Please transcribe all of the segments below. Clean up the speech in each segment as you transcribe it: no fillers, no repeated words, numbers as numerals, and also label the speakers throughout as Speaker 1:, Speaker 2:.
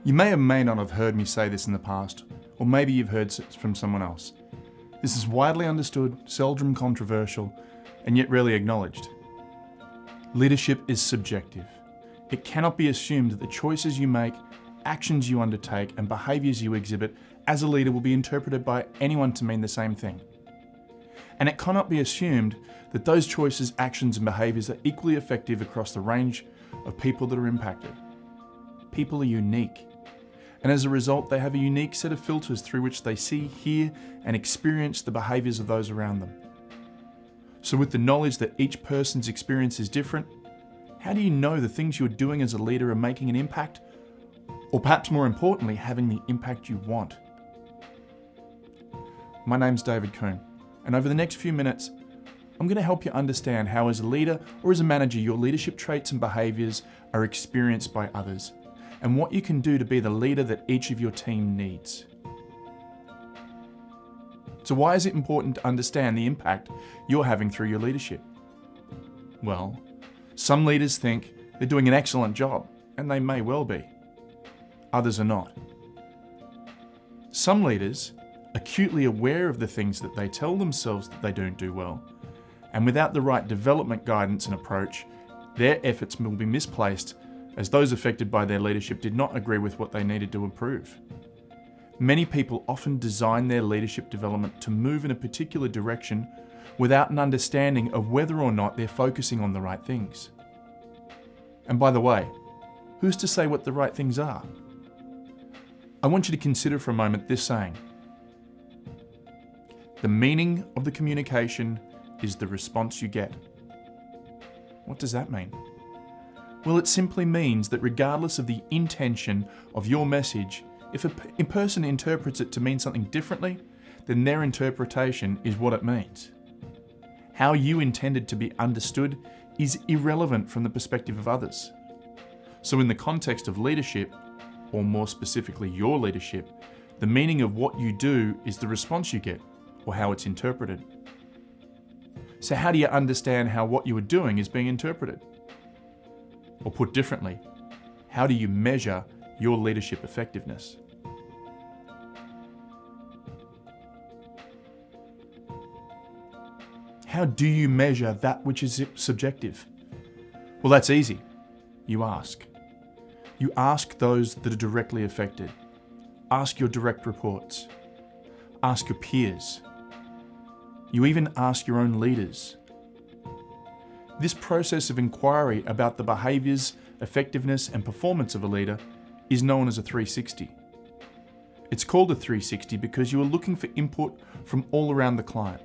Speaker 1: You may not have heard me say this in the past, or maybe you've heard it from someone else. This is widely understood, seldom controversial, and yet rarely acknowledged. Leadership is subjective. It cannot be assumed that the choices you make, actions you undertake, and behaviours you exhibit as a leader will be interpreted by anyone to mean the same thing. And it cannot be assumed that those choices, actions, and behaviours are equally effective across the range of people that are impacted. People are unique. And as a result, they have a unique set of filters through which they see, hear, and experience the behaviours of those around them. So with the knowledge that each person's experience is different, how do you know the things you're doing as a leader are making an impact? Or perhaps more importantly, having the impact you want? My name's David Coombe, and over the next few minutes, I'm going to help you understand how as a leader or as a manager, your leadership traits and behaviours are experienced by others, and what you can do to be the leader that each of your team needs. So why is it important to understand the impact you're having through your leadership? Well, some leaders think they're doing an excellent job, and they may well be. Others are not. Some leaders, acutely aware of the things that they tell themselves that they don't do well, and without the right development guidance and approach, their efforts will be misplaced as those affected by their leadership did not agree with what they needed to improve. Many people often design their leadership development to move in a particular direction without an understanding of whether or not they're focusing on the right things. And by the way, who's to say what the right things are? I want you to consider for a moment this saying: the meaning of the communication is the response you get. What does that mean? Well, it simply means that regardless of the intention of your message, if a person interprets it to mean something differently, then their interpretation is what it means. How you intended to be understood is irrelevant from the perspective of others. So in the context of leadership, or more specifically your leadership, the meaning of what you do is the response you get, or how it's interpreted. So how do you understand how what you are doing is being interpreted? Or put differently, how do you measure your leadership effectiveness? How do you measure that which is subjective? Well, that's easy. You ask. You ask those that are directly affected. Ask your direct reports. Ask your peers. You even ask your own leaders. This process of inquiry about the behaviours, effectiveness, and performance of a leader is known as a 360. It's called a 360 because you are looking for input from all around the client.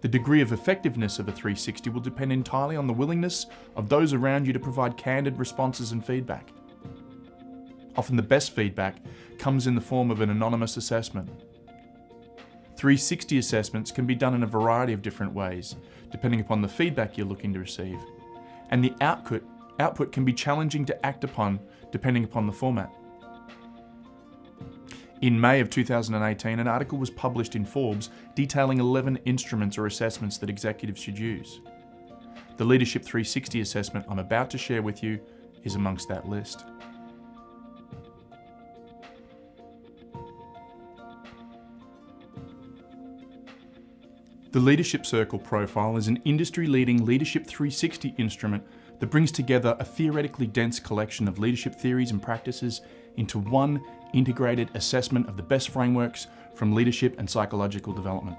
Speaker 1: The degree of effectiveness of a 360 will depend entirely on the willingness of those around you to provide candid responses and feedback. Often the best feedback comes in the form of an anonymous assessment. 360 assessments can be done in a variety of different ways, depending upon the feedback you're looking to receive. And the output can be challenging to act upon, depending upon the format. In May of 2018, an article was published in Forbes detailing 11 instruments or assessments that executives should use. The Leadership 360 assessment I'm about to share with you is amongst that list. The Leadership Circle Profile is an industry-leading Leadership 360 instrument that brings together a theoretically dense collection of leadership theories and practices into one integrated assessment of the best frameworks from leadership and psychological development.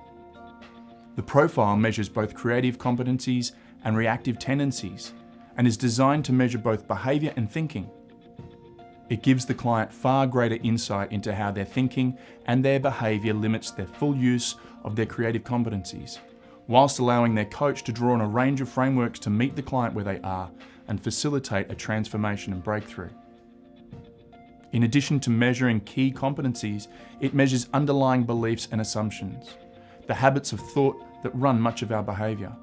Speaker 1: The profile measures both creative competencies and reactive tendencies and is designed to measure both behaviour and thinking. It gives the client far greater insight into how their thinking and their behaviour limits their full use of their creative competencies, whilst allowing their coach to draw on a range of frameworks to meet the client where they are and facilitate a transformation and breakthrough. In addition to measuring key competencies, it measures underlying beliefs and assumptions, the habits of thought that run much of our behaviour.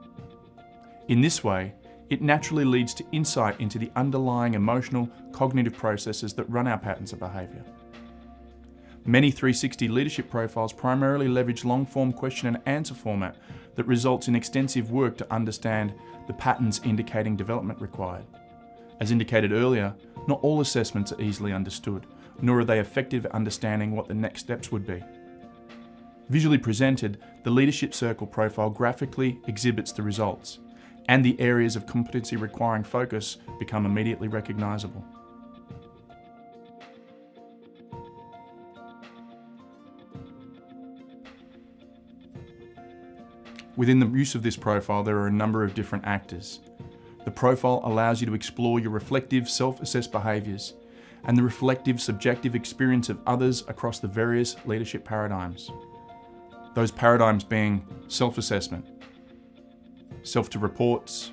Speaker 1: In this way, it naturally leads to insight into the underlying emotional, cognitive processes that run our patterns of behaviour. Many 360 leadership profiles primarily leverage long-form question and answer format that results in extensive work to understand the patterns indicating development required. As indicated earlier, not all assessments are easily understood, nor are they effective at understanding what the next steps would be. Visually presented, the Leadership Circle profile graphically exhibits the results, and the areas of competency requiring focus become immediately recognisable. Within the use of this profile, there are a number of different actors. The profile allows you to explore your reflective, self-assessed behaviours and the reflective, subjective experience of others across the various leadership paradigms. Those paradigms being self-assessment, self to reports,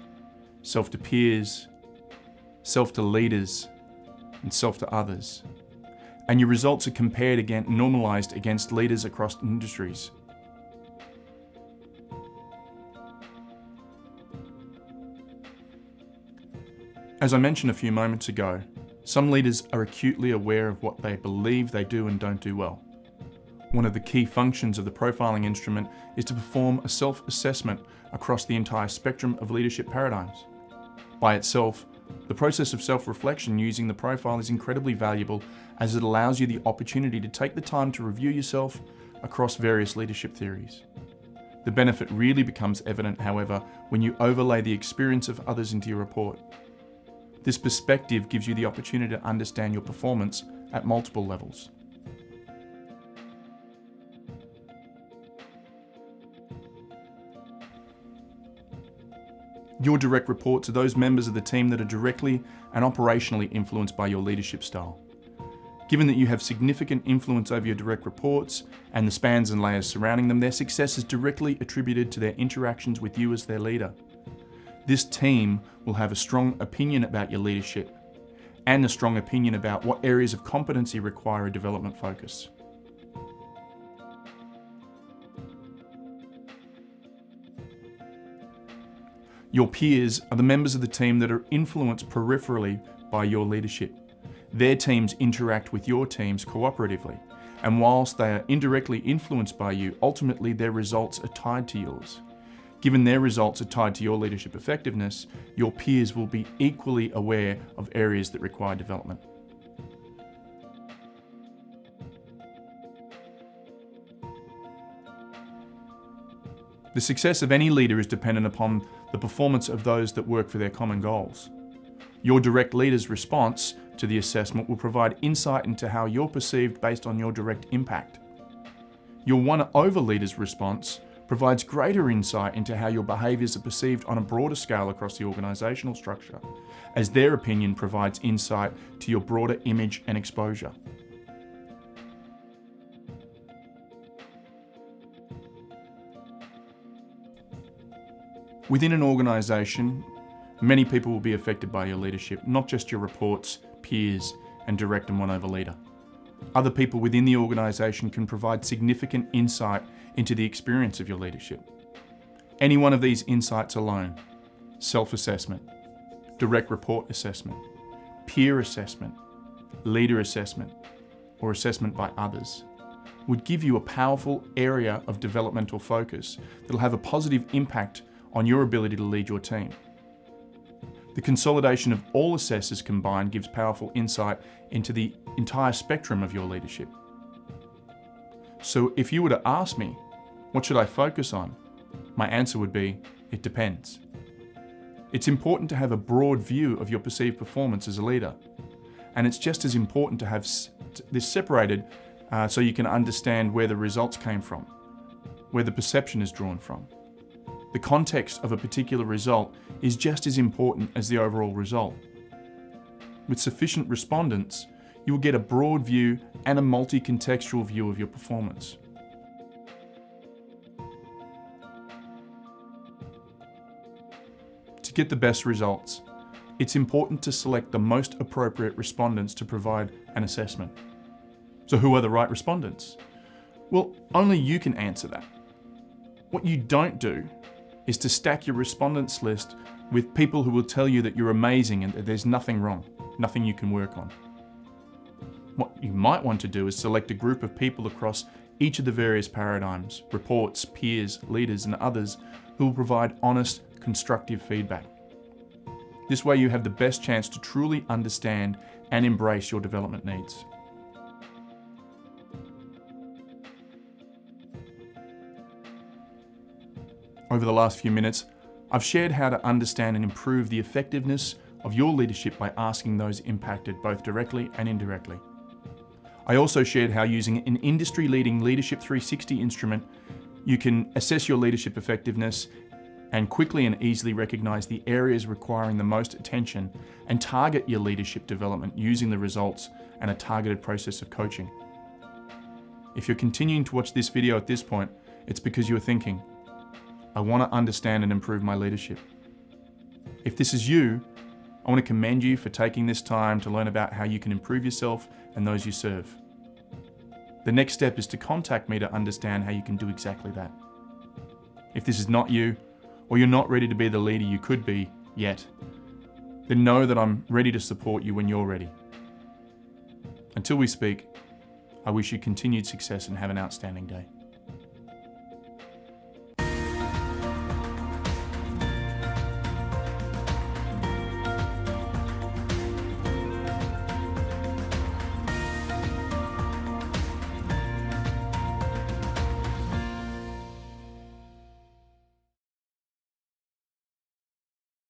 Speaker 1: self to peers, self to leaders, and self to others. And your results are compared against, normalised against leaders across industries. As I mentioned a few moments ago, some leaders are acutely aware of what they believe they do and don't do well. One of the key functions of the profiling instrument is to perform a self-assessment across the entire spectrum of leadership paradigms. By itself, the process of self-reflection using the profile is incredibly valuable as it allows you the opportunity to take the time to review yourself across various leadership theories. The benefit really becomes evident, however, when you overlay the experience of others into your report. This perspective gives you the opportunity to understand your performance at multiple levels. Your direct reports are those members of the team that are directly and operationally influenced by your leadership style. Given that you have significant influence over your direct reports and the spans and layers surrounding them, their success is directly attributed to their interactions with you as their leader. This team will have a strong opinion about your leadership and a strong opinion about what areas of competency require a development focus. Your peers are the members of the team that are influenced peripherally by your leadership. Their teams interact with your teams cooperatively, and whilst they are indirectly influenced by you, ultimately their results are tied to yours. Given their results are tied to your leadership effectiveness, your peers will be equally aware of areas that require development. The success of any leader is dependent upon the performance of those that work for their common goals. Your direct leader's response to the assessment will provide insight into how you're perceived based on your direct impact. Your one-over leader's response provides greater insight into how your behaviours are perceived on a broader scale across the organisational structure, as their opinion provides insight to your broader image and exposure. Within an organisation, many people will be affected by your leadership, not just your reports, peers, and direct and one-over leader. Other people within the organisation can provide significant insight into the experience of your leadership. Any one of these insights alone, self-assessment, direct report assessment, peer assessment, leader assessment, or assessment by others, would give you a powerful area of developmental focus that will have a positive impact on your ability to lead your team. The consolidation of all assessors combined gives powerful insight into the entire spectrum of your leadership. So if you were to ask me, what should I focus on? My answer would be, it depends. It's important to have a broad view of your perceived performance as a leader. And it's just as important to have this separated so you can understand where the results came from, where the perception is drawn from. The context of a particular result is just as important as the overall result. With sufficient respondents, you will get a broad view and a multi-contextual view of your performance. To get the best results, it's important to select the most appropriate respondents to provide an assessment. So who are the right respondents? Well, only you can answer that. What you don't do is to stack your respondents list with people who will tell you that you're amazing and that there's nothing wrong, nothing you can work on. What you might want to do is select a group of people across each of the various paradigms, reports, peers, leaders, and others who will provide honest, constructive feedback. This way you have the best chance to truly understand and embrace your development needs. Over the last few minutes, I've shared how to understand and improve the effectiveness of your leadership by asking those impacted both directly and indirectly. I also shared how using an industry-leading Leadership 360 instrument, you can assess your leadership effectiveness and quickly and easily recognize the areas requiring the most attention and target your leadership development using the results and a targeted process of coaching. If you're continuing to watch this video at this point, it's because you're thinking, I want to understand and improve my leadership. If this is you, I want to commend you for taking this time to learn about how you can improve yourself and those you serve. The next step is to contact me to understand how you can do exactly that. If this is not you, or you're not ready to be the leader you could be yet, then know that I'm ready to support you when you're ready. Until we speak, I wish you continued success and have an outstanding day.